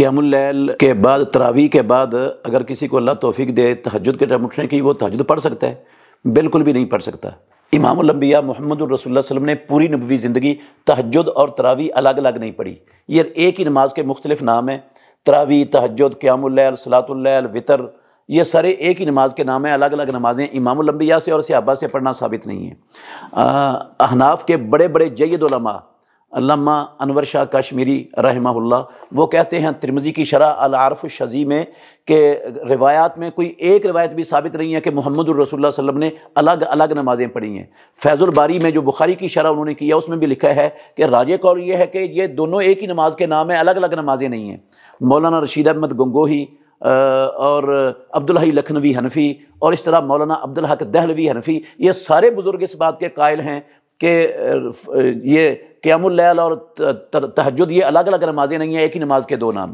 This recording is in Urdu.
قیام اللیل کے بعد تراویح کے بعد اگر کسی کو اللہ توفیق دے تہجد کے ٹائم اٹھنے کی، وہ تہجد پڑھ سکتا ہے؟ بالکل بھی نہیں پڑھ سکتا۔ امام الانبیاء محمد الرسول اللہ صلی اللہ علیہ وسلم نے پوری نبوی زندگی تہجد اور تراویح الگ الگ نہیں پڑھی۔ یہ ایک ہی نماز کے مختلف نام ہیں، تراویح، تہجد، قیام اللیل، صلاۃ اللیل، وطر، یہ سارے ایک ہی نماز کے نام ہیں، الگ الگ نمازیں امام الانبیاء سے اور صحابہ سے پڑھنا ثابت نہیں ہے۔ احناف کے بڑے بڑے جید علماء علامہ انور شاہ کشمیری رحمہ اللہ، وہ کہتے ہیں ترمذی کی شرح العارف الشذی میں کہ روایات میں کوئی ایک روایت بھی ثابت نہیں ہے کہ محمد الرسول اللہ صلی اللہ علیہ وسلم نے الگ الگ نمازیں پڑھی ہیں۔ فیض الباری میں جو بخاری کی شرح انہوں نے کیا، اس میں بھی لکھا ہے کہ راجح قول یہ ہے کہ یہ دونوں ایک ہی نماز کے نام ہیں، الگ الگ نمازیں نہیں ہیں۔ مولانا رشید احمد گنگوہی اور عبدالحی لکھنوی حنفی اور اس طرح مولانا عبدالحق دہلوی حنفی، یہ سارے بزرگ اس بات کے قائل ہیں کہ یہ قیام اللیل اور تہجد یہ الگ الگ نمازیں نہیں ہیں، ایک ہی نماز کے دو نام ہیں۔